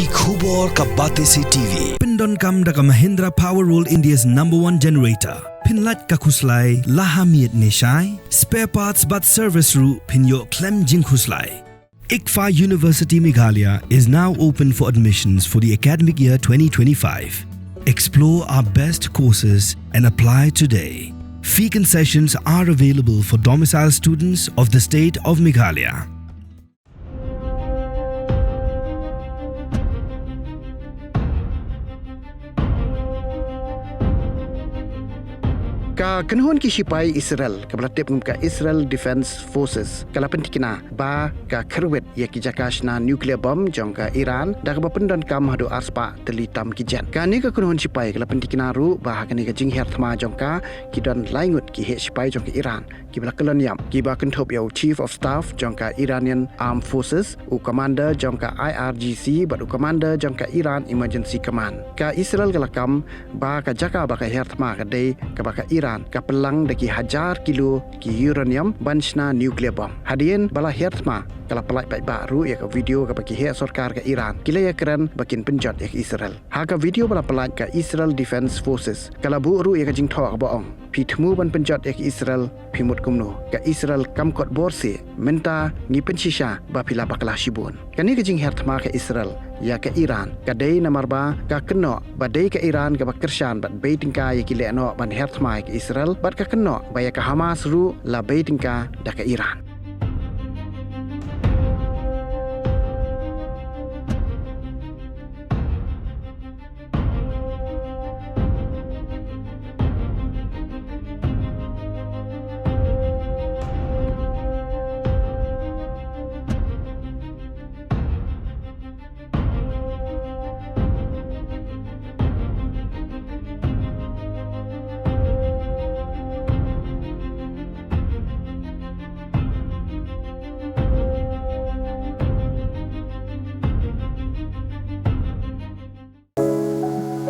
Ki khubor ka bate se TV. Pindon kam da ka Mahindra Powerroll India's #1 generator. Pinlat ka khuslai lahamiet neshai. Spare parts but service ru pinyo klem jing khuslai. ICFA University Meghalaya is now open for admissions for the academic year 2025. Explore our best courses and apply today. Fee concessions are available for domicile students of the state of Meghalaya. Ka kenhun ki Shipai Israel ka belatip ka Israel Defense Forces kala Pyntikna ba ka Khyrwit ya ki jakashna nuclear bomb jong ka Iran da ka pendon kam hadu arspa Tylli tam ki jan ka ni ka kenhun Shipai kala Pyntikna ru ba ka ni ka jingher thma jong ka ki don laingut ki he Shipai jong ka Iran ki bela Kyllon yam ki ba kenthop ya Chief of Staff jong ka Iranian Armed Forces u commander jong ka IRGC ba u commander jong ka Iran Emergency Command ka Israel kala kam ba ka jaka ba ka her thma ka dei ka ba ka Iran ka pelang daki hajar kilo ki uranium banchna nuclear bomb. Hadien bala hertma kala pelai pai baru ya ka video ka baki he sarkar ka Iran. Kila ya keren bakin penjat ya Israel. Ha ka video bala pelai ka Israel Defense Forces. Kala bu ru ya ka jing thok baong. Pi thmu ban penjat ya Israel pimut kumno. Ka Israel kamkot borse menta ngi pensisha ba pila bakla shibun. Kani ka jing hertma ka Israel ya ka Iran ka dei namarba ka keno badai ka Iran ka bakershan bat beitingka ya kile no ban hertma ka Israel bat ka keno ba ya ka Hamas ru la beitingka da ka Iran.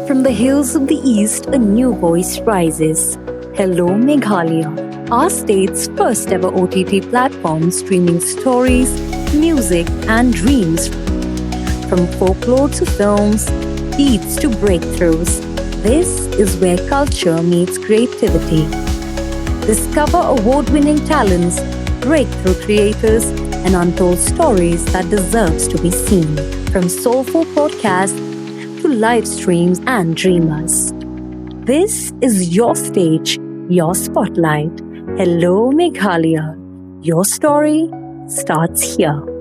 From the hills of the east, a new voice rises. Hello, Meghalaya, our state's first ever OTT platform streaming stories, music, and dreams. From folklore to films, beats to breakthroughs, this is where culture meets creativity. Discover award-winning talents, breakthrough creators, and untold stories that deserves to be seen. From soulful podcasts to live streams and dreamers. This is your stage, your spotlight. Hello, Meghalaya. Your story starts here.